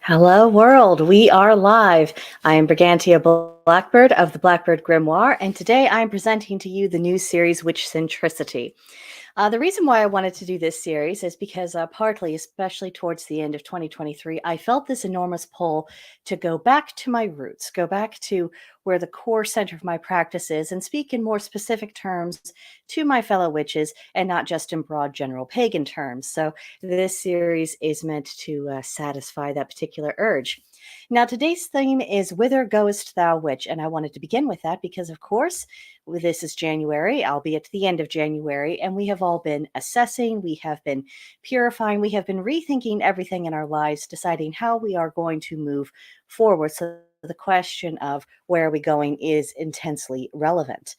Hello, world. We are live. I am Brigantia Blackbird of the Blackbird Grimoire, and today I am presenting to you the new series Witchcentricity. The reason why I wanted to do this series is because partly, especially towards the end of 2023, I felt this enormous pull to go back to my roots, go back to where the core center of my practice is, and speak in more specific terms to my fellow witches and not just in broad general pagan terms. So this series is meant to satisfy that particular urge. Now, today's theme is Whither Goest Thou Witch? And I wanted to begin with that because, of course, this is January, albeit the end of January, and we have all been assessing, we have been purifying, we have been rethinking everything in our lives, deciding how we are going to move forward. So the question of where are we going is intensely relevant.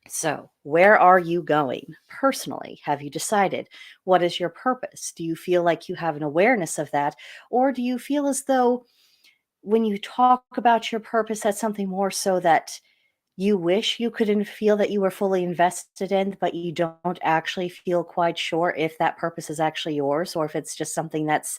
So, where are you going personally? Have you decided? What is your purpose? Do you feel like you have an awareness of that? Or do you feel as though when you talk about your purpose, that's something more so that you wish you could feel that you were fully invested in, but you don't actually feel quite sure if that purpose is actually yours or if it's just something that's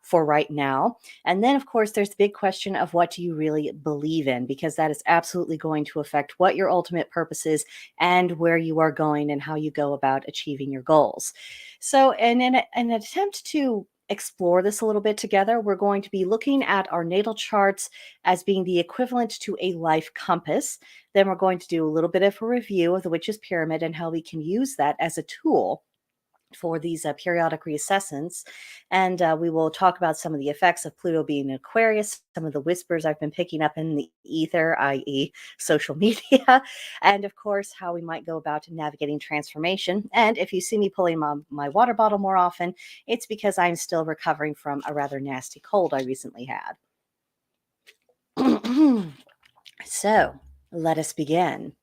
for right now. And then, of course, there's the big question of what do you really believe in, because that is absolutely going to affect what your ultimate purpose is and where you are going and how you go about achieving your goals. So, in an attempt to explore this a little bit together, we're going to be looking at our natal charts as being the equivalent to a life compass. Then we're going to do a little bit of a review of the witch's pyramid and how we can use that as a tool for these periodic reassessments. And we will talk about some of the effects of Pluto being in Aquarius, some of the whispers I've been picking up in the ether, i.e., social media, and of course, how we might go about navigating transformation. And if you see me pulling my water bottle more often, it's because I'm still recovering from a rather nasty cold I recently had. So, let us begin.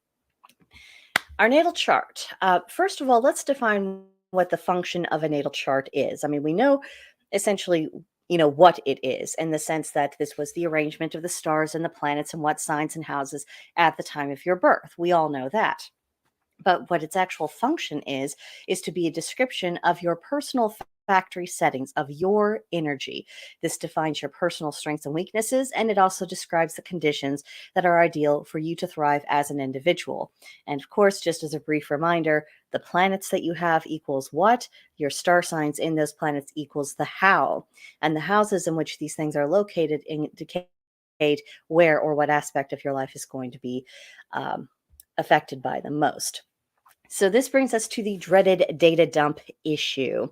Our natal chart. First of all, let's define what the function of a natal chart is. I mean, we know essentially, what it is in the sense that this was the arrangement of the stars and the planets and what signs and houses at the time of your birth. We all know that. But what its actual function is to be a description of your personal factory settings of your energy. This defines your personal strengths and weaknesses, and it also describes the conditions that are ideal for you to thrive as an individual. And of course, just as a brief reminder, the planets that you have equals what? Your star signs in those planets equals the how. And the houses in which these things are located indicate where or what aspect of your life is going to be affected by them most. So this brings us to the dreaded data dump issue.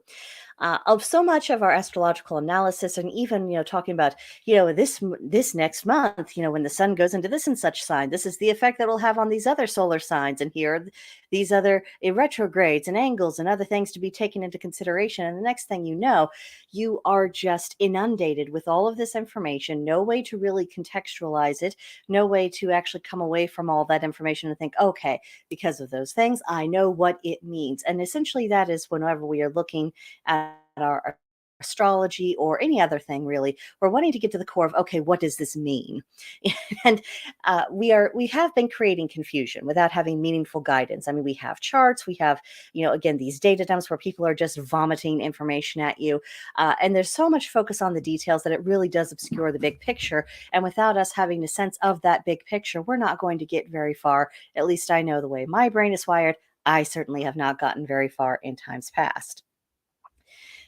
Of so much of our astrological analysis, and even talking about this next month, when the sun goes into this and such sign, this is the effect that will have on these other solar signs, and here are these other retrogrades and angles and other things to be taken into consideration. And the next thing you know, you are just inundated with all of this information, no way to really contextualize it, no way to actually come away from all that information and think, okay, because of those things, I know what it means. And essentially that is whenever we are looking at our astrology or any other thing, really, we're wanting to get to the core of, okay, what does this mean? And we have been creating confusion without having meaningful guidance. I mean, we have charts, we have again, these data dumps where people are just vomiting information at you, and there's so much focus on the details that it really does obscure the big picture. And without us having a sense of that big picture, we're not going to get very far. At least I know the way my brain is wired, I certainly have not gotten very far in times past.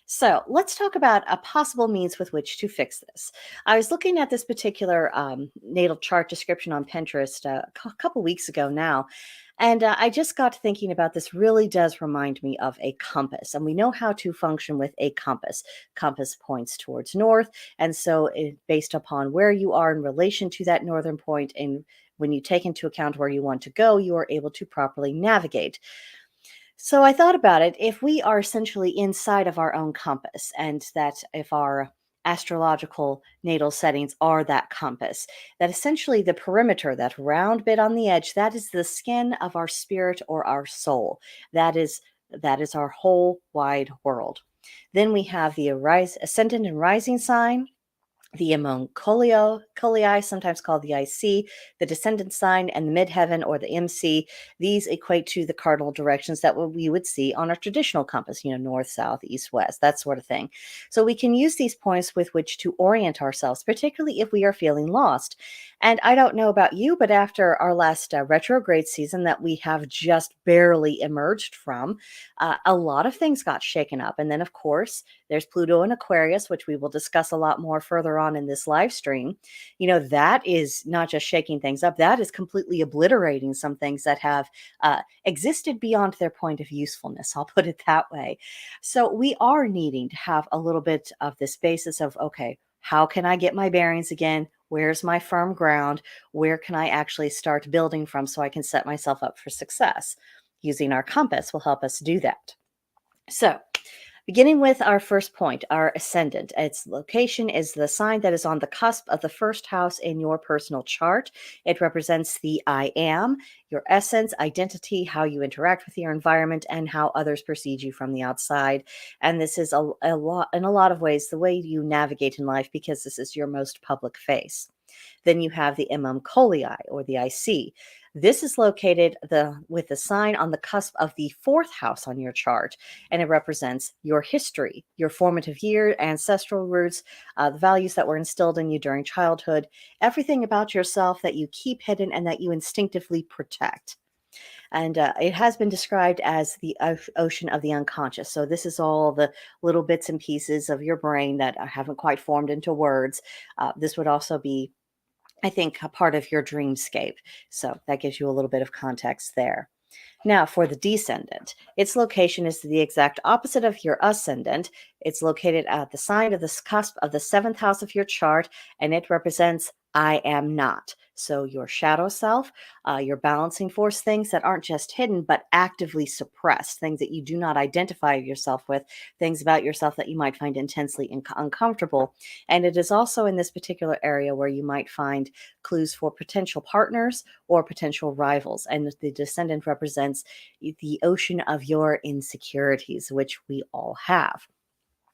So let's talk about a possible means with which to fix this. I was looking at this particular natal chart description on Pinterest a couple weeks ago now, and I just got thinking about this. Really does remind me of a compass, and we know how to function with a compass. Compass points towards north, and so based upon where you are in relation to that northern point, and when you take into account where you want to go, you are able to properly navigate. So I thought about it. If we are essentially inside of our own compass, and that if our astrological natal settings are that compass, that essentially the perimeter, that round bit on the edge, that is the skin of our spirit or our soul. That is our whole wide world. Then we have the ascendant and rising sign. the Colii, sometimes called the IC, the descendant sign, and the midheaven or the MC. These equate to the cardinal directions that we would see on our traditional compass, north, south, east, west, that sort of thing. So we can use these points with which to orient ourselves, particularly if we are feeling lost. And I don't know about you, but after our last retrograde season that we have just barely emerged from, a lot of things got shaken up. And then, of course, there's Pluto and Aquarius, which we will discuss a lot more further on in this live stream. That is not just shaking things up, that is completely obliterating some things that have existed beyond their point of usefulness. I'll put it that way. So we are needing to have a little bit of this basis of, okay, how can I get my bearings again? Where's my firm ground? Where can I actually start building from so I can set myself up for success? Using our compass will help us do that. So, beginning with our first point, our ascendant. Its location is the sign that is on the cusp of the first house in your personal chart. It represents the I am, your essence, identity, how you interact with your environment, and how others perceive you from the outside. And this is a lot, in a lot of ways, the way you navigate in life because this is your most public face. Then you have the Colii or the IC. This is located with the sign on the cusp of the fourth house on your chart, and it represents your history, your formative year, ancestral roots, the values that were instilled in you during childhood, everything about yourself that you keep hidden and that you instinctively protect. And it has been described as the ocean of the unconscious. So this is all the little bits and pieces of your brain that haven't quite formed into words. This would also be, I think, a part of your dreamscape. So that gives you a little bit of context there. Now, for the descendant, its location is the exact opposite of your ascendant. It's located at the sign of the cusp of the seventh house of your chart, and it represents I am not. So, your shadow self, your balancing force, things that aren't just hidden, but actively suppressed, things that you do not identify yourself with, things about yourself that you might find intensely uncomfortable. And it is also in this particular area where you might find clues for potential partners or potential rivals. And the descendant represents the ocean of your insecurities, which we all have.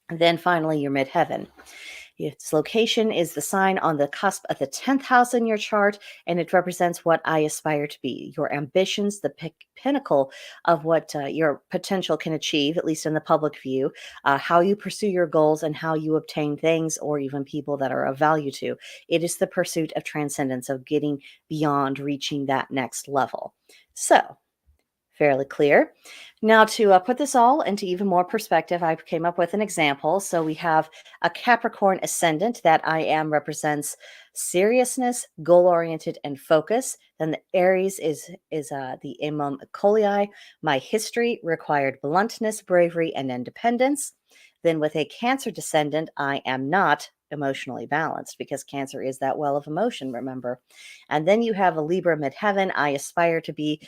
And then finally, your midheaven. Its location is the sign on the cusp of the 10th house in your chart, and it represents what I aspire to be, your ambitions, the pinnacle of what your potential can achieve, at least in the public view, how you pursue your goals, and how you obtain things or even people that are of value to. It is the pursuit of transcendence, of getting beyond, reaching that next level. So, fairly clear. Now, to put this all into even more perspective, I came up with an example. So we have a Capricorn ascendant that I am represents seriousness, goal-oriented, and focus. Then the Aries is the Imam Colii. My history required bluntness, bravery, and independence. Then with a Cancer descendant, I am not emotionally balanced because Cancer is that well of emotion, remember. And then you have a Libra midheaven. I aspire to be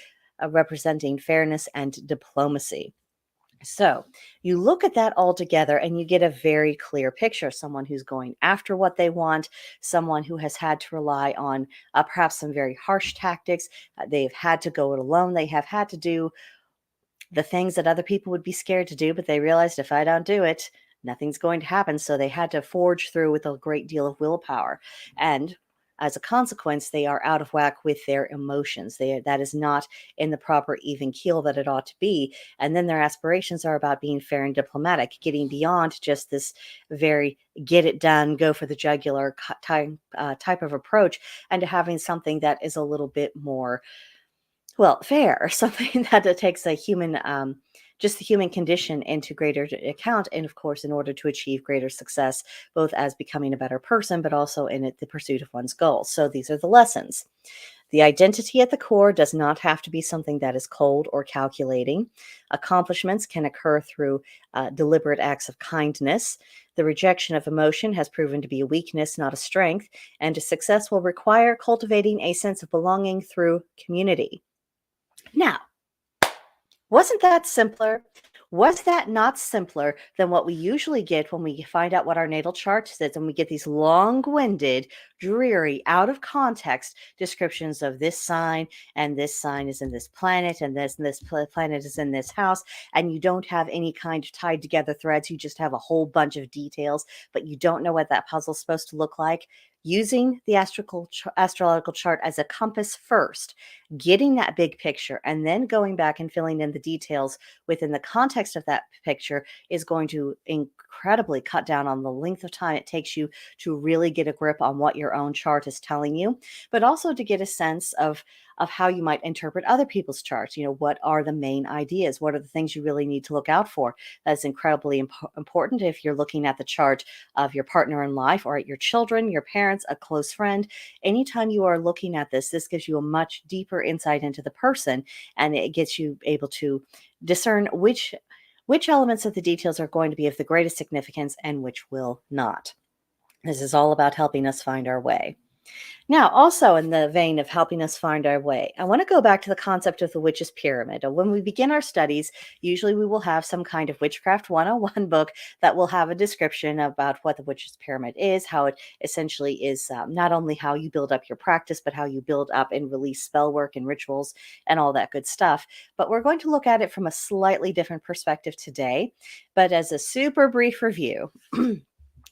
representing fairness and diplomacy. So you look at that all together and you get a very clear picture. Someone who's going after what they want, someone who has had to rely on perhaps some very harsh tactics. They've had to go it alone. They have had to do the things that other people would be scared to do, but they realized if I don't do it, nothing's going to happen. So they had to forge through with a great deal of willpower. And as a consequence, they are out of whack with their emotions. That is not in the proper even keel that it ought to be. And then their aspirations are about being fair and diplomatic, getting beyond just this very get it done, go for the jugular type of approach, and to having something that is a little bit more, well, fair, something that takes a human, just the human condition into greater account. And of course, in order to achieve greater success, both as becoming a better person, but also in the pursuit of one's goals. So these are the lessons. The identity at the core does not have to be something that is cold or calculating. Accomplishments can occur through deliberate acts of kindness. The rejection of emotion has proven to be a weakness, not a strength. And success will require cultivating a sense of belonging through community. Now, wasn't that simpler? Was that not simpler than what we usually get when we find out what our natal chart says and we get these long-winded, dreary, out of context descriptions of this sign and this sign is in this planet and this planet is in this house, and you don't have any kind of tied together threads, you just have a whole bunch of details, but you don't know what that puzzle's supposed to look like? Using the astrological chart as a compass first, getting that big picture, and then going back and filling in the details within the context of that picture is going to incredibly cut down on the length of time it takes you to really get a grip on what your own chart is telling you, but also to get a sense of how you might interpret other people's charts. What are the main ideas? What are the things you really need to look out for? That's incredibly important if you're looking at the chart of your partner in life or at your children, your parents, a close friend. Anytime you are looking at this gives you a much deeper insight into the person, and it gets you able to discern which elements of the details are going to be of the greatest significance and which will not. This is all about helping us find our way. Now, also in the vein of helping us find our way, I want to go back to the concept of the witch's pyramid. When we begin our studies, usually we will have some kind of Witchcraft 101 book that will have a description about what the witch's pyramid is, how it essentially is not only how you build up your practice, but how you build up and release spell work and rituals and all that good stuff. But we're going to look at it from a slightly different perspective today. But as a super brief review,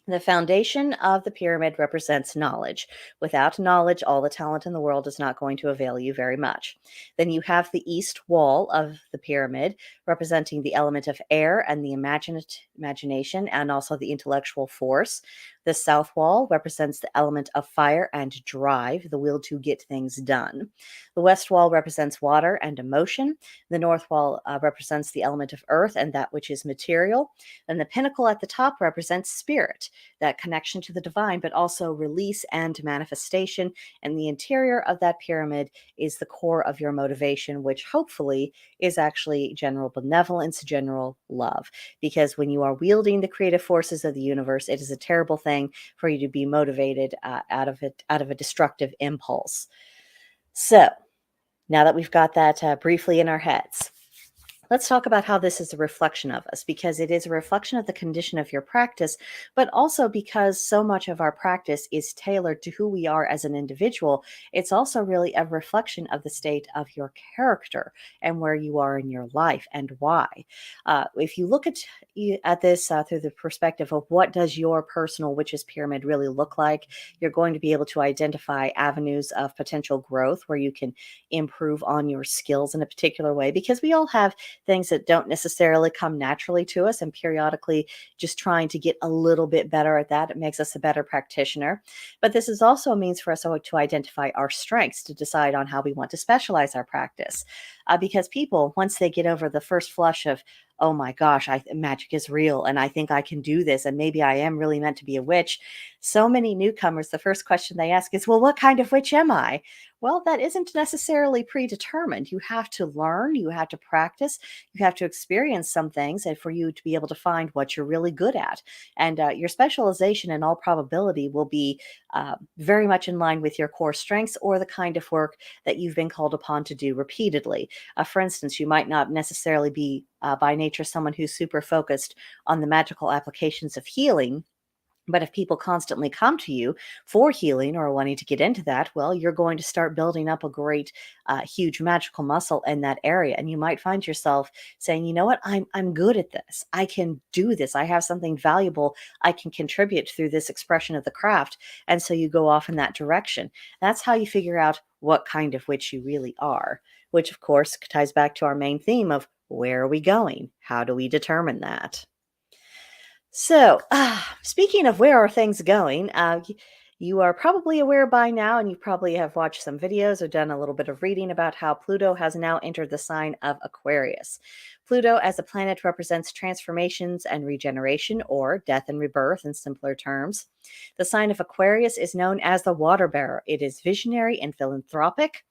the foundation of the pyramid represents knowledge. Without knowledge, all the talent in the world is not going to avail you very much. Then you have the east wall of the pyramid, representing the element of air and the imagination, and also the intellectual force. The south wall represents the element of fire and drive, the will to get things done. The west wall represents water and emotion. The north wall represents the element of earth and that which is material. Then the pinnacle at the top represents spirit, that connection to the divine, but also release and manifestation. And the interior of that pyramid is the core of your motivation, which hopefully is actually general benevolence, general love. Because when you are wielding the creative forces of the universe, it is a terrible thing for you to be motivated out of a destructive impulse. So now that we've got that briefly in our heads, let's talk about how this is a reflection of us, because it is a reflection of the condition of your practice, but also because so much of our practice is tailored to who we are as an individual. It's also really a reflection of the state of your character and where you are in your life and why. If you look at this through the perspective of what does your personal witch's pyramid really look like, you're going to be able to identify avenues of potential growth where you can improve on your skills in a particular way, because we all have things that don't necessarily come naturally to us, and periodically just trying to get a little bit better at that, it makes us a better practitioner. But this is also a means for us to identify our strengths, to decide on how we want to specialize our practice. Because people, once they get over the first flush of, oh my gosh, magic is real and I think I can do this and maybe I am really meant to be a witch, so many newcomers, the first question they ask is, well, what kind of witch am I? Well, that isn't necessarily predetermined. You have to learn, you have to practice, you have to experience some things, and for you to be able to find what you're really good at. And your specialization, in all probability, will be very much in line with your core strengths or the kind of work that you've been called upon to do repeatedly. For instance, you might not necessarily be by nature someone who's super focused on the magical applications of healing. But if people constantly come to you for healing or wanting to get into that, well, you're going to start building up a great, huge magical muscle in that area. And you might find yourself saying, you know what, I'm good at this. I can do this. I have something valuable I can contribute through this expression of the craft. And so you go off in that direction. That's how you figure out what kind of witch you really are, which of course ties back to our main theme of where are we going? How do we determine that? So, speaking of where are things going, you are probably aware by now, and you probably have watched some videos or done a little bit of reading about how Pluto has now entered the sign of Aquarius. Pluto as a planet represents transformations and regeneration, or death and rebirth in simpler terms. The sign of Aquarius is known as the water bearer. It is visionary and philanthropic.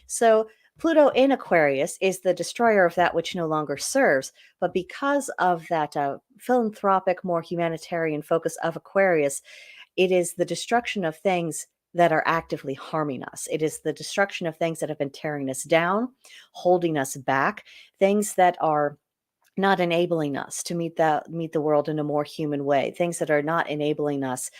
So, Pluto in Aquarius is the destroyer of that which no longer serves. But because of that philanthropic, more humanitarian focus of Aquarius, it is the destruction of things that are actively harming us. It is the destruction of things that have been tearing us down, holding us back, things that are not enabling us to meet the world in a more human way, things that are not enabling us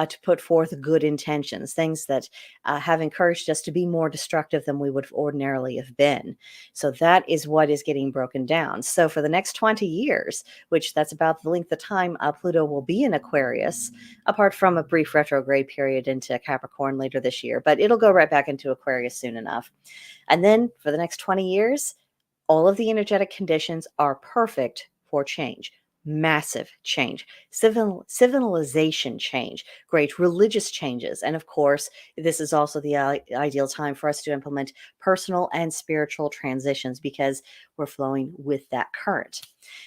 to put forth good intentions, things that have encouraged us to be more destructive than we would ordinarily have been. So that is what is getting broken down. So for the next 20 years, which that's about the length of time Pluto will be in Aquarius, apart from a brief retrograde period into Capricorn later this year, but it'll go right back into Aquarius soon enough. And then for the next 20 years, all of the energetic conditions are perfect for change. Massive change, civilization change, great religious changes. And of course, this is also the ideal time for us to implement personal and spiritual transitions because we're flowing with that current.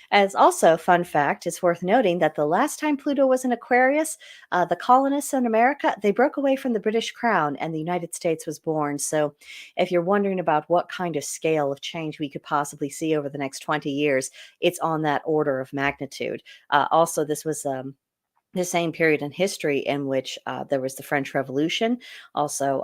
As also, fun fact, it's worth noting that the last time Pluto was in Aquarius, the colonists in America, they broke away from the British crown and the United States was born. So if you're wondering about what kind of scale of change we could possibly see over the next 20 years, it's on that order of magnitude. Also, this was the same period in history in which there was the French Revolution. Also,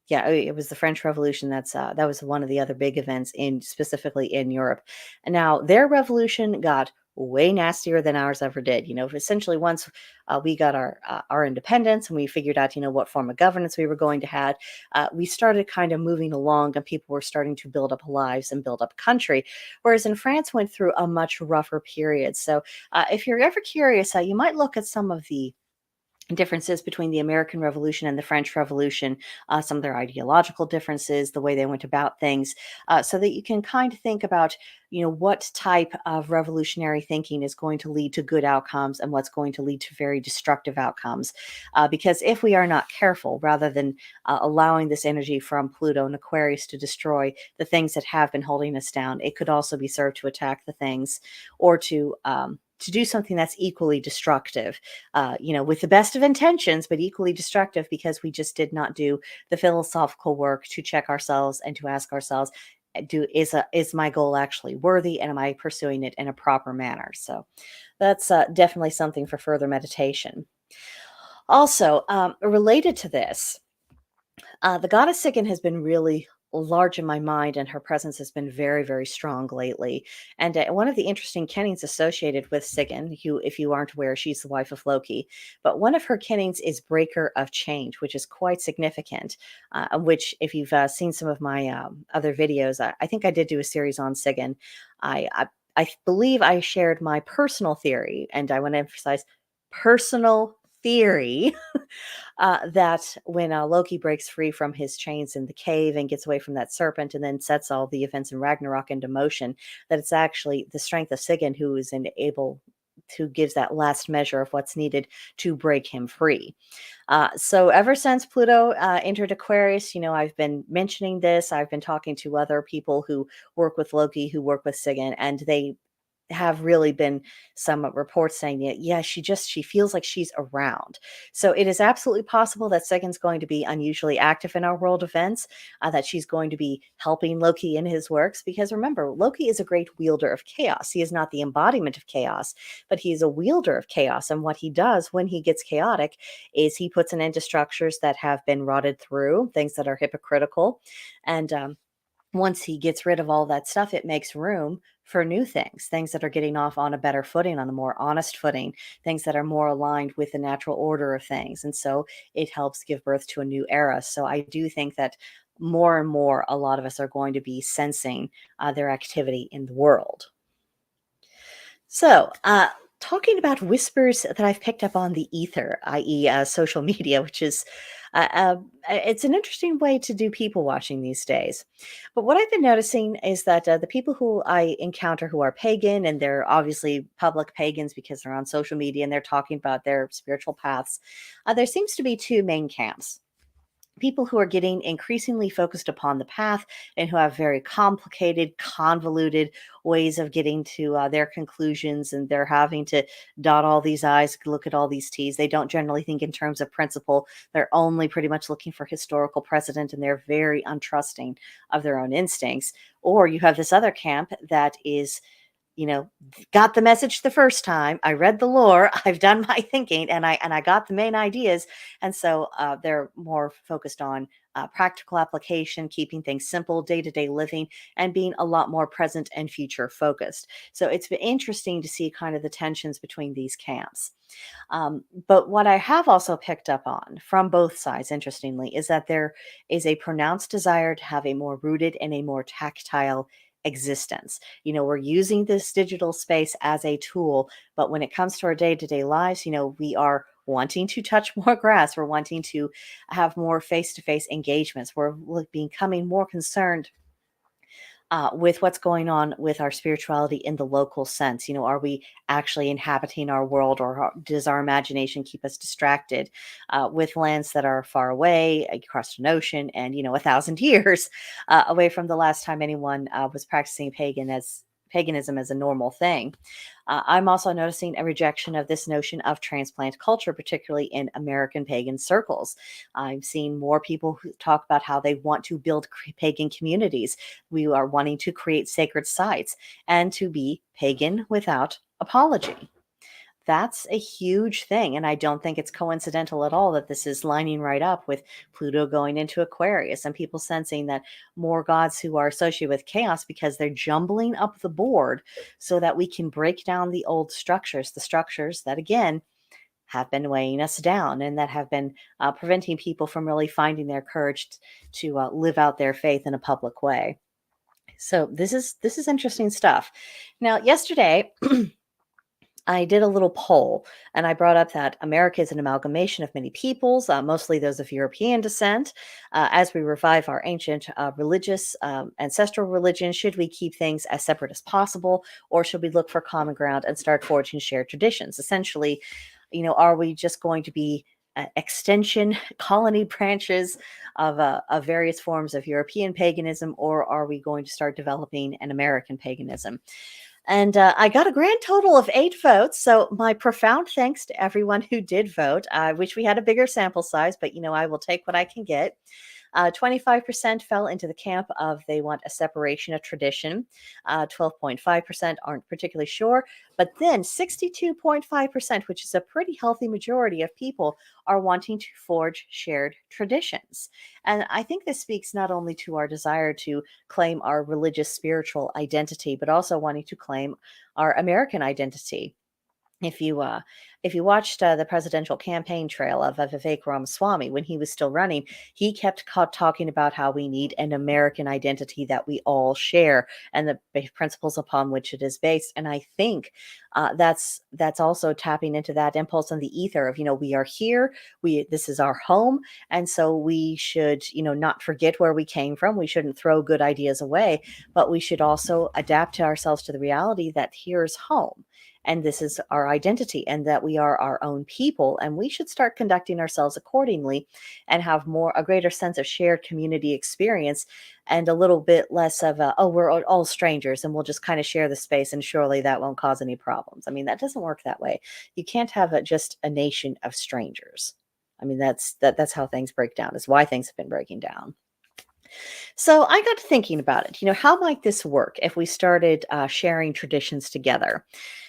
yeah, it was the French Revolution. That was one of the other big events in specifically in Europe. And now their revolution got way nastier than ours ever did. Essentially once we got our independence and we figured out, what form of governance we were going to have, we started kind of moving along and people were starting to build up lives and build up a country. Whereas in France went through a much rougher period. So if you're ever curious, you might look at some of the differences between the American Revolution and the French Revolution, some of their ideological differences, the way they went about things, so that you can kind of think about, what type of revolutionary thinking is going to lead to good outcomes and what's going to lead to very destructive outcomes. Because if we are not careful, rather than allowing this energy from Pluto and Aquarius to destroy the things that have been holding us down, it could also be served to attack the things or to do something that's equally destructive, with the best of intentions, but equally destructive because we just did not do the philosophical work to check ourselves and to ask ourselves, is my goal actually worthy, and am I pursuing it in a proper manner? So that's definitely something for further meditation. Also, related to this, the goddess Sigyn has been really large in my mind, and her presence has been very, very strong lately. And one of the interesting kennings associated with Sigyn, who, if you aren't aware, she's the wife of Loki, but one of her kennings is Breaker of Change, which is quite significant. Which, if you've seen some of my other videos, I think I did do a series on Sigyn. I believe I shared my personal theory, and I want to emphasize personal theory that when Loki breaks free from his chains in the cave and gets away from that serpent and then sets all the events in Ragnarok into motion, that it's actually the strength of Sigyn who is able to gives that last measure of what's needed to break him free. So ever since Pluto entered Aquarius, I've been mentioning this. I've been talking to other people who work with Loki, who work with Sigyn, and they have really been some reports saying that, yeah, she feels like she's around. So it is absolutely possible that Sigyn's going to be unusually active in our world events, that she's going to be helping Loki in his works. Because remember, Loki is a great wielder of chaos. He is not the embodiment of chaos, but he is a wielder of chaos. And what he does when he gets chaotic is he puts an end to structures that have been rotted through, things that are hypocritical. And once he gets rid of all that stuff, it makes room for new things that are getting off on a better footing, on a more honest footing, things that are more aligned with the natural order of things. And so it helps give birth to a new era. So I do think that more and more, a lot of us are going to be sensing their activity in the world. So, talking about whispers that I've picked up on the ether, i.e., social media, which is it's an interesting way to do people watching these days. But what I've been noticing is that the people who I encounter who are pagan, and they're obviously public pagans because they're on social media and they're talking about their spiritual paths, there seems to be two main camps. People who are getting increasingly focused upon the path and who have very complicated, convoluted ways of getting to their conclusions, and they're having to dot all these I's, look at all these T's. They don't generally think in terms of principle. They're only pretty much looking for historical precedent, and they're very untrusting of their own instincts. Or you have this other camp that is got the message the first time. I read the lore. I've done my thinking, and I got the main ideas. And so they're more focused on practical application, keeping things simple, day to day living, and being a lot more present and future focused. So it's been interesting to see kind of the tensions between these camps. But what I have also picked up on from both sides, interestingly, is that there is a pronounced desire to have a more rooted and a more tactile existence. We're using this digital space as a tool, but when it comes to our day to day lives, we are wanting to touch more grass. We're wanting to have more face to face engagements. We're becoming more concerned with what's going on with our spirituality in the local sense. Are we actually inhabiting our world, or does our imagination keep us distracted with lands that are far away, across an ocean, and 1,000 years away from the last time anyone was practicing paganism as a normal thing? I'm also noticing a rejection of this notion of transplant culture, particularly in American pagan circles. I'm seeing more people who talk about how they want to build pagan communities. We are wanting to create sacred sites and to be pagan without apology. That's a huge thing. And I don't think it's coincidental at all that this is lining right up with Pluto going into Aquarius and people sensing that more gods who are associated with chaos, because they're jumbling up the board so that we can break down the old structures, the structures that, again, have been weighing us down and that have been preventing people from really finding their courage to live out their faith in a public way. So this is interesting stuff. Now, yesterday, I did a little poll, and I brought up that America is an amalgamation of many peoples, mostly those of European descent. As we revive our ancient religious, ancestral religion, should we keep things as separate as possible, or should we look for common ground and start forging shared traditions? Essentially, are we just going to be extension colony branches of various forms of European paganism, or are we going to start developing an American paganism? And I got a grand total of 8 votes. So my profound thanks to everyone who did vote. I wish we had a bigger sample size, but I will take what I can get. 25% fell into the camp of they want a separation of tradition. 12.5% aren't particularly sure. But then 62.5%, which is a pretty healthy majority of people, are wanting to forge shared traditions. And I think this speaks not only to our desire to claim our religious spiritual identity, but also wanting to claim our American identity. If you watched the presidential campaign trail of Vivek Ramaswamy when he was still running, he kept talking about how we need an American identity that we all share and the principles upon which it is based. And I think that's also tapping into that impulse in the ether of we are here, this is our home, and so we should not forget where we came from. We shouldn't throw good ideas away, but we should also adapt to ourselves to the reality that here's home. And this is our identity, and that we are our own people, and we should start conducting ourselves accordingly and have a greater sense of shared community experience, and a little bit less of we're all strangers and we'll just kind of share the space and surely that won't cause any problems. I mean, that doesn't work that way. You can't have just a nation of strangers. I mean, that's how things break down, is why things have been breaking down. So I got to thinking about it. How might this work if we started sharing traditions together?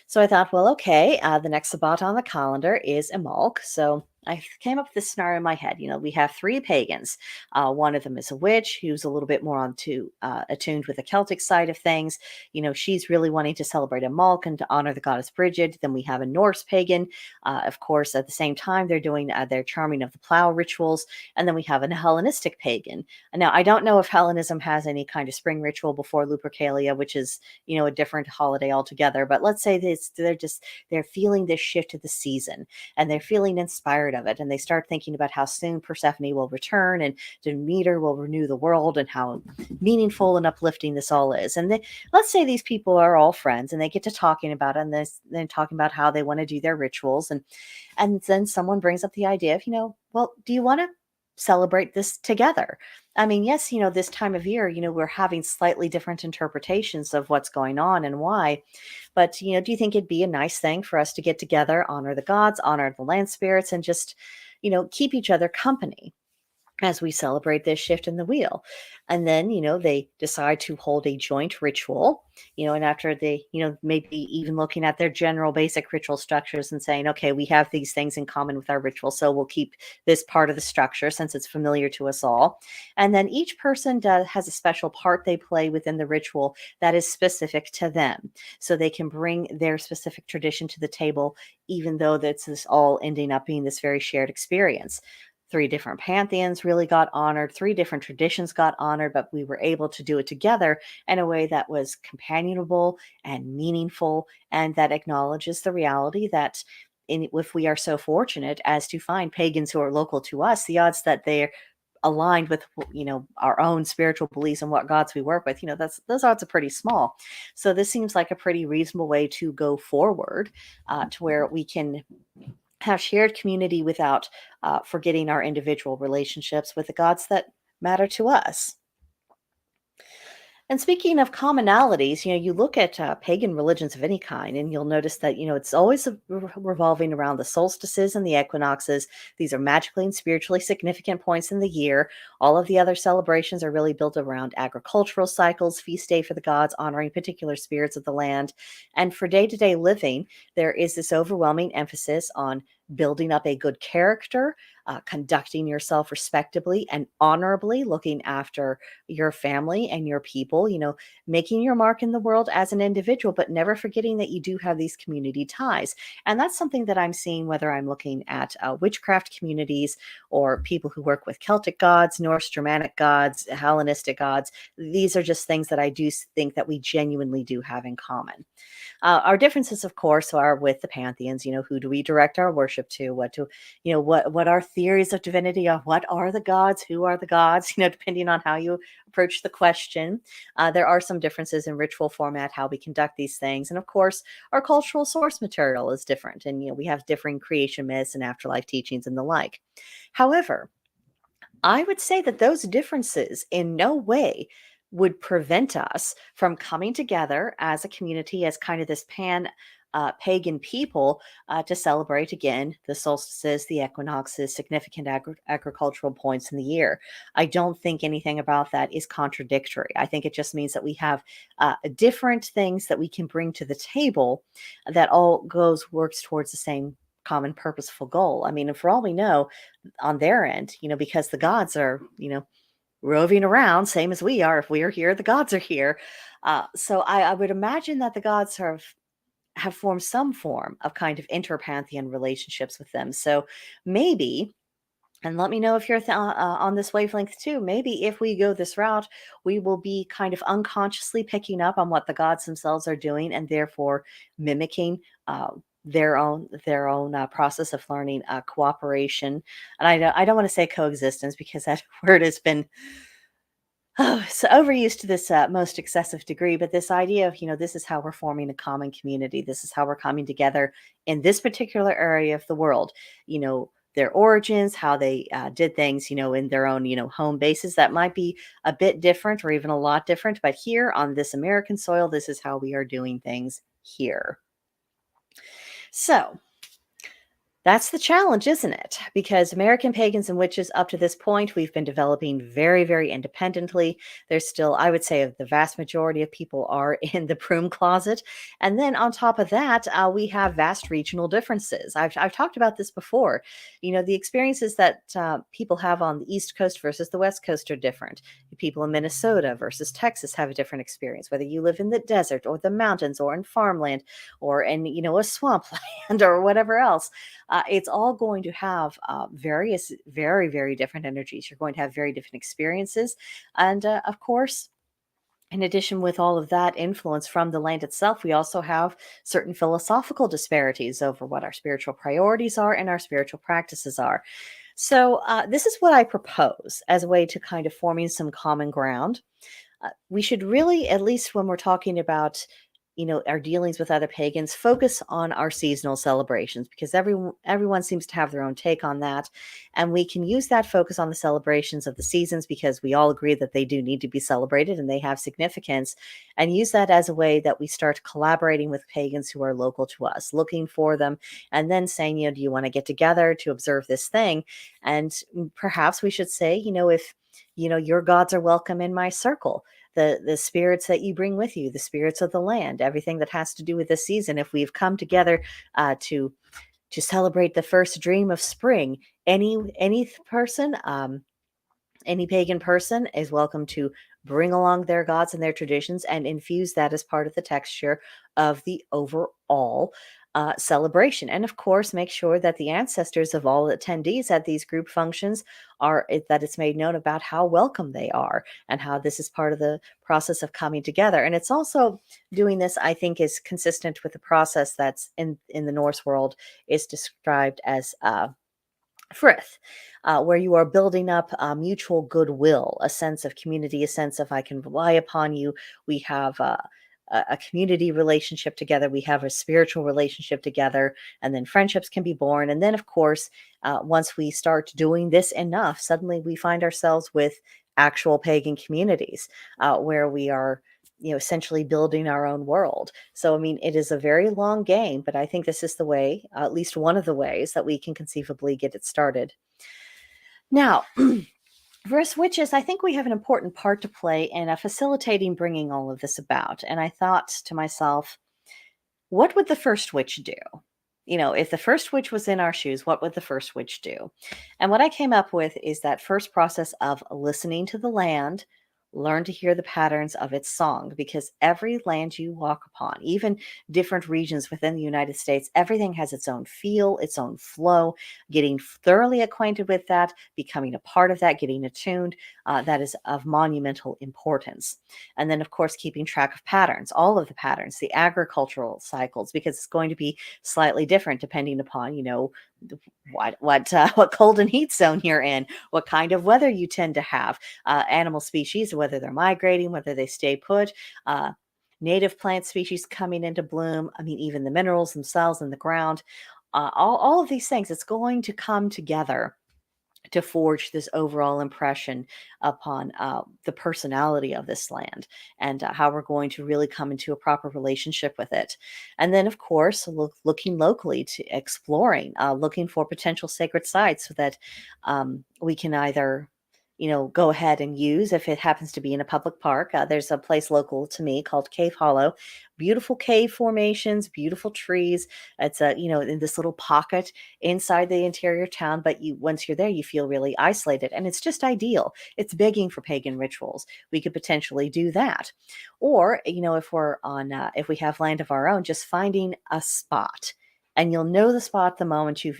So I thought, well, okay, the next Sabbat on the calendar is Imalk. So I came up with this scenario in my head. We have 3 pagans. One of them is a witch who's a little bit more attuned with the Celtic side of things. She's really wanting to celebrate Imalk and to honor the goddess Brigid. Then we have a Norse pagan. Of course, at the same time, they're doing their charming of the plow rituals. And then we have a Hellenistic pagan. Now, I don't know if Hellenism has any kind of spring ritual before Lupercalia, which is, a different holiday altogether. But let's say they're feeling this shift to the season, and they're feeling inspired of it. And they start thinking about how soon Persephone will return and Demeter will renew the world, and how meaningful and uplifting this all is. And let's say these people are all friends and they get to talking about it, and then talking about how they want to do their rituals. And then someone brings up the idea of, well, do you want to celebrate this together? I mean, yes, this time of year, we're having slightly different interpretations of what's going on and why. But, do you think it'd be a nice thing for us to get together, honor the gods, honor the land spirits, and just, keep each other company? as we celebrate this shift in the wheel. And then, they decide to hold a joint ritual, and after they, maybe even looking at their general basic ritual structures and saying, okay, we have these things in common with our ritual, so we'll keep this part of the structure since it's familiar to us all. And then each person has a special part they play within the ritual that is specific to them. So they can bring their specific tradition to the table, even though that's this all ending up being this very shared experience. Three different pantheons really got honored, three different traditions got honored, but we were able to do it together in a way that was companionable and meaningful, and that acknowledges the reality that if we are so fortunate as to find pagans who are local to us, the odds that they're aligned with our own spiritual beliefs and what gods we work with, those odds are pretty small. So this seems like a pretty reasonable way to go forward, to where we can have shared community without forgetting our individual relationships with the gods that matter to us. And speaking of commonalities, you look at pagan religions of any kind, and you'll notice that, it's always revolving around the solstices and the equinoxes. These are magically and spiritually significant points in the year. All of the other celebrations are really built around agricultural cycles, feast day for the gods, honoring particular spirits of the land. And for day to day living, there is this overwhelming emphasis on building up a good character, conducting yourself respectably and honorably, looking after your family and your people, making your mark in the world as an individual, but never forgetting that you do have these community ties. And that's something that I'm seeing whether I'm looking at witchcraft communities or people who work with Celtic gods, Norse, Germanic gods, Hellenistic gods. These are just things that I do think that we genuinely do have in common. Our differences, of course, are with the pantheons. Who do we direct our worship to? What our theories of divinity are? What are the gods? Who are the gods? Depending on how you approach the question. There are some differences in ritual format, how we conduct these things. And of course, our cultural source material is different. And, we have differing creation myths and afterlife teachings and the like. However, I would say that those differences in no way would prevent us from coming together as a community, as kind of this pagan people, to celebrate again the solstices, the equinoxes, significant agricultural points in the year. I don't think anything about that is contradictory. I think it just means that we have different things that we can bring to the table that all works towards the same common purposeful goal. I mean, and for all we know, on their end, because the gods are, roving around, same as we are. If we are here, the gods are here. So I would imagine that the gods have formed some form of kind of interpantheon relationships with them. So maybe, and let me know if you're on this wavelength too, maybe if we go this route, we will be kind of unconsciously picking up on what the gods themselves are doing, and therefore mimicking their own process of learning, cooperation. And I don't want to say coexistence, because that word has been so overused to this most excessive degree. But this idea of, this is how we're forming a common community. This is how we're coming together in this particular area of the world. Their origins, how they did things, in their own, home bases, that might be a bit different or even a lot different. But here on this American soil, this is how we are doing things here. So that's the challenge, isn't it? Because American pagans and witches, up to this point, we've been developing very, very independently. There's still, I would say, the vast majority of people are in the broom closet. And then on top of that, we have vast regional differences. I've talked about this before. The experiences that people have on the East Coast versus the West Coast are different. People in Minnesota versus Texas have a different experience, whether you live in the desert or the mountains or in farmland or in, a swampland or whatever else. It's all going to have various, very, very different energies. You're going to have very different experiences. And of course, in addition, with all of that influence from the land itself, we also have certain philosophical disparities over what our spiritual priorities are and our spiritual practices are. So this is what I propose as a way to kind of forming some common ground. We should really, at least when we're talking about our dealings with other pagans, focus on our seasonal celebrations, because everyone seems to have their own take on that, and we can use that focus on the celebrations of the seasons, because we all agree that they do need to be celebrated and they have significance, and use that as a way that we start collaborating with pagans who are local to us, looking for them, and then saying, do you want to get together to observe this thing? And perhaps we should say, if your gods are welcome in my circle, the spirits that you bring with you, the spirits of the land, everything that has to do with the season. If we've come together to celebrate the first dream of spring, any person, any pagan person is welcome to bring along their gods and their traditions and infuse that as part of the texture of the overall celebration. And of course, make sure that the ancestors of all attendees at these group functions that it's made known about how welcome they are and how this is part of the process of coming together. And it's also doing this, I think, is consistent with the process that's in the Norse world is described as Frith, where you are building up mutual goodwill, a sense of community, a sense of I can rely upon you. We have a community relationship together. We have a spiritual relationship together, and then friendships can be born. And then, of course, once we start doing this enough, suddenly we find ourselves with actual pagan communities where we are essentially building our own world. So, I mean, it is a very long game, but I think this is the way, at least one of the ways that we can conceivably get it started. Now, for us witches, I think we have an important part to play in facilitating bringing all of this about. And I thought to myself, what would the first witch do? If the first witch was in our shoes, what would the first witch do? And what I came up with is that first process of listening to the land, learn to hear the patterns of its song, because every land you walk upon, even different regions within the United States, everything has its own feel, its own flow. Getting thoroughly acquainted with that, becoming a part of that, getting attuned, that is of monumental importance. And then, of course, keeping track of patterns, all of the patterns, the agricultural cycles, because it's going to be slightly different depending upon, what cold and heat zone you're in, what kind of weather you tend to have, animal species, whether they're migrating, whether they stay put, native plant species coming into bloom. I mean, even the minerals themselves in the ground, all of these things, it's going to come together to forge this overall impression upon the personality of this land, and how we're going to really come into a proper relationship with it. And then, of course, looking locally to exploring, looking for potential sacred sites so that we can either go ahead and use if it happens to be in a public park. There's a place local to me called Cave Hollow. Beautiful cave formations, beautiful trees. It's in this little pocket inside the interior town, but once you're there, you feel really isolated, and it's just ideal. It's begging for pagan rituals. We could potentially do that. Or, if we have land of our own, just finding a spot, and you'll know the spot the moment you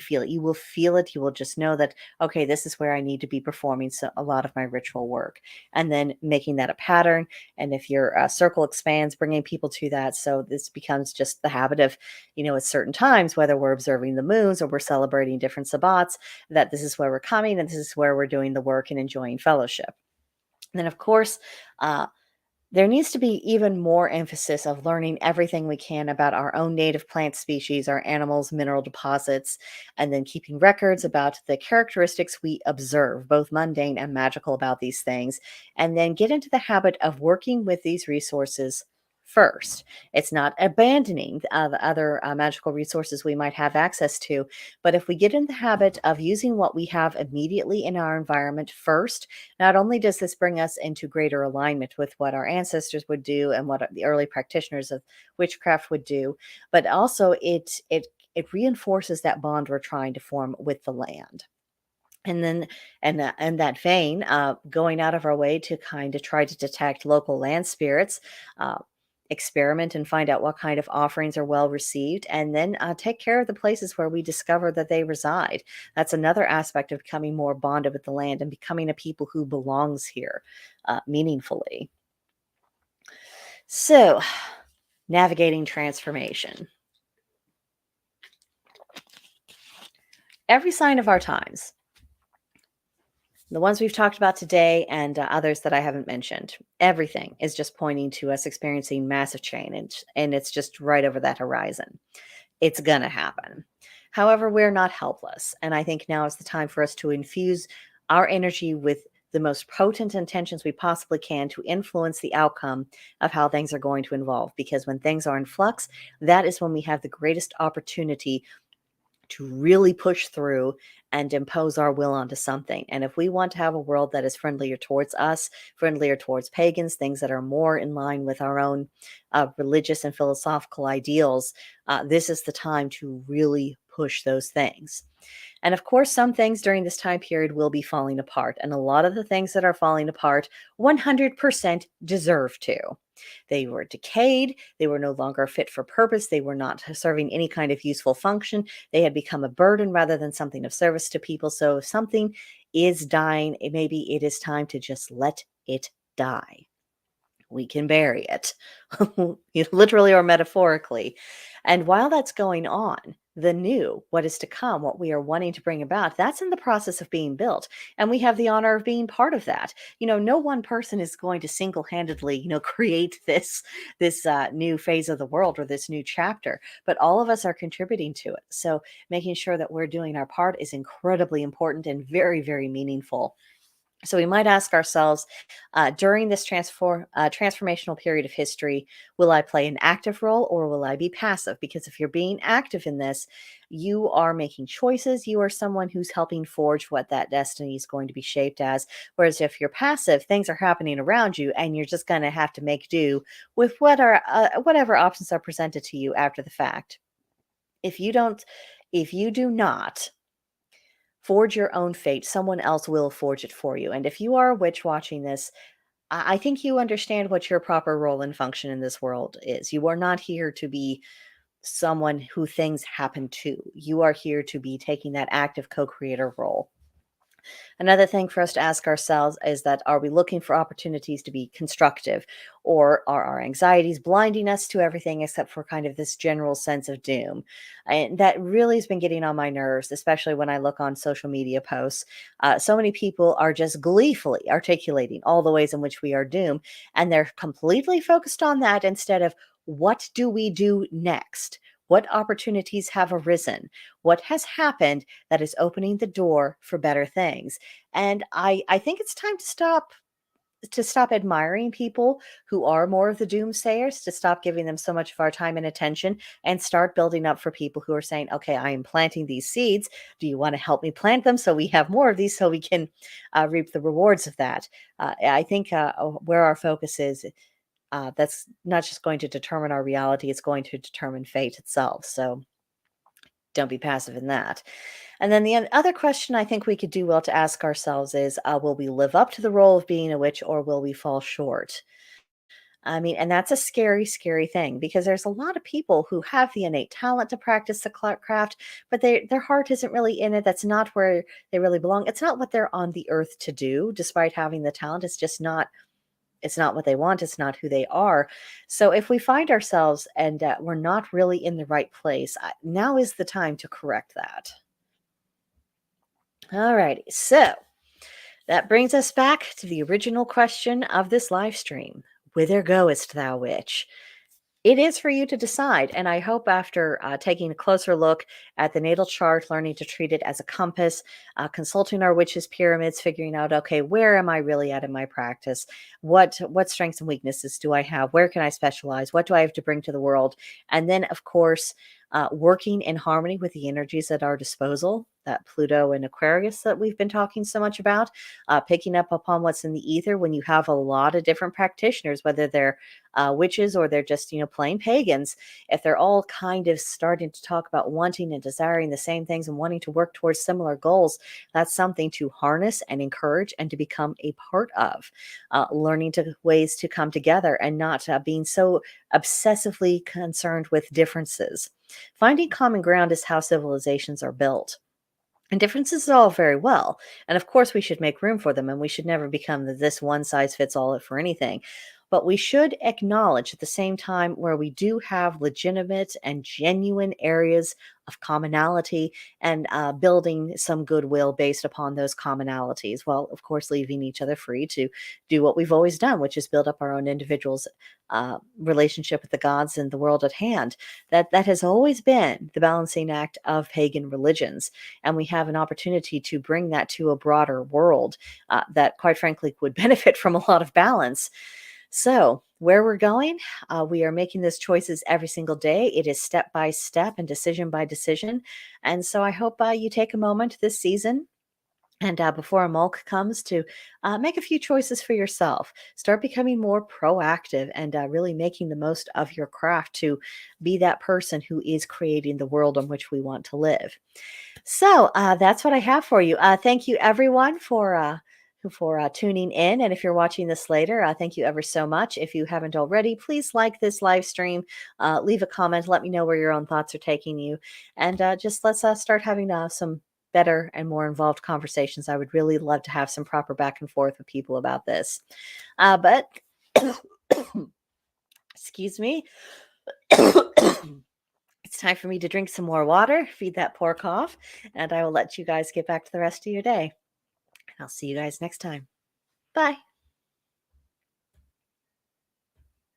feel it. You will feel it. You will just know that, okay, this is where I need to be performing a lot of my ritual work, and then making that a pattern. And if your circle expands, bringing people to that. So this becomes just the habit of, at certain times, whether we're observing the moons or we're celebrating different sabbats, that this is where we're coming and this is where we're doing the work and enjoying fellowship. And then, of course, there needs to be even more emphasis of learning everything we can about our own native plant species, our animals, mineral deposits, and then keeping records about the characteristics we observe, both mundane and magical, about these things, and then get into the habit of working with these resources first. It's not abandoning the other magical resources we might have access to, but if we get in the habit of using what we have immediately in our environment first, not only does this bring us into greater alignment with what our ancestors would do and what the early practitioners of witchcraft would do, but also it reinforces that bond we're trying to form with the land. And then, in that vein, going out of our way to kind of try to detect local land spirits, uh, experiment and find out what kind of offerings are well received, and then take care of the places where we discover that they reside. That's another aspect of becoming more bonded with the land and becoming a people who belongs here meaningfully. So, navigating transformation. Every sign of our times The ones we've talked about today and others that I haven't mentioned, everything is just pointing to us experiencing massive change, and it's just right over that horizon. It's going to happen. However, we're not helpless. And I think now is the time for us to infuse our energy with the most potent intentions we possibly can to influence the outcome of how things are going to evolve. Because when things are in flux, that is when we have the greatest opportunity to really push through and impose our will onto something. And if we want to have a world that is friendlier towards us, friendlier towards pagans, things that are more in line with our own religious and philosophical ideals, this is the time to really push those things. And of course, some things during this time period will be falling apart. And a lot of the things that are falling apart 100% deserve to. They were decayed. They were no longer fit for purpose. They were not serving any kind of useful function. They had become a burden rather than something of service to people. So if something is dying, maybe it is time to just let it die. We can bury it, literally or metaphorically. And while that's going on, the new, what is to come, what we are wanting to bring about, that's in the process of being built. And we have the honor of being part of that. No one person is going to single-handedly, create this new phase of the world or this new chapter, but all of us are contributing to it. So making sure that we're doing our part is incredibly important and very, very meaningful. So we might ask ourselves, during this transformational period of history, will I play an active role or will I be passive? Because if you're being active in this, you are making choices. You are someone who's helping forge what that destiny is going to be shaped as. Whereas if you're passive, things are happening around you, and you're just going to have to make do with whatever options are presented to you after the fact. If you don't, if you do not forge your own fate, someone else will forge it for you. And if you are a witch watching this, I think you understand what your proper role and function in this world is. You are not here to be someone who things happen to. You are here to be taking that active co-creator role. Another thing for us to ask ourselves is that, are we looking for opportunities to be constructive, or are our anxieties blinding us to everything except for kind of this general sense of doom? And that really has been getting on my nerves, especially when I look on social media posts. So many people are just gleefully articulating all the ways in which we are doomed, and they're completely focused on that instead of, what do we do next? What opportunities have arisen? What has happened that is opening the door for better things? And I think it's time to stop admiring people who are more of the doomsayers, to stop giving them so much of our time and attention, and start building up for people who are saying, okay, I am planting these seeds. Do you want to help me plant them so we have more of these, so we can reap the rewards of that? I think where our focus is, that's not just going to determine our reality, it's going to determine fate itself. So don't be passive in that. And then the other question I think we could do well to ask ourselves is, will we live up to the role of being a witch, or will we fall short? I mean, and that's a scary, scary thing, because there's a lot of people who have the innate talent to practice the craft, but their heart isn't really in it. That's not where they really belong. It's not what they're on the earth to do, despite having the talent. It's not what they want. It's not who they are. So if we find ourselves and we're not really in the right place, now is the time to correct that. All righty. So that brings us back to the original question of this live stream. Whither goest thou, witch? It is for you to decide. And I hope after taking a closer look at the natal chart, learning to treat it as a compass, consulting our witches' pyramids, figuring out, okay, where am I really at in my practice? What strengths and weaknesses do I have? Where can I specialize? What do I have to bring to the world? And then, of course, working in harmony with the energies at our disposal, that Pluto and Aquarius that we've been talking so much about, picking up upon what's in the ether when you have a lot of different practitioners, whether they're witches or they're just, plain pagans. If they're all kind of starting to talk about wanting and desiring the same things and wanting to work towards similar goals, that's something to harness and encourage and to become a part of. Learning ways to come together and not being so obsessively concerned with differences. Finding common ground is how civilizations are built. And differences are all very well. And of course, we should make room for them, and we should never become this one size fits all for anything. but we should acknowledge at the same time where we do have legitimate and genuine areas of commonality and building some goodwill based upon those commonalities, while of course leaving each other free to do what we've always done, which is build up our own individuals relationship with the gods and the world at hand. That has always been the balancing act of pagan religions, and we have an opportunity to bring that to a broader world that quite frankly would benefit from a lot of balance. So, where we're going, we are making those choices every single day. It is step by step and decision by decision. And so, I hope you take a moment this season and before a mulk comes to make a few choices for yourself. Start becoming more proactive and really making the most of your craft to be that person who is creating the world on which we want to live. So that's what I have for you. Thank you, everyone, for tuning in. And if you're watching this later, thank you ever so much. If you haven't already, please like this live stream, leave a comment, let me know where your own thoughts are taking you, and just let's start having some better and more involved conversations. I would really love to have some proper back and forth with people about this. But excuse me. It's time for me to drink some more water, feed that poor cough, and I will let you guys get back to the rest of your day. I'll see you guys next time. Bye.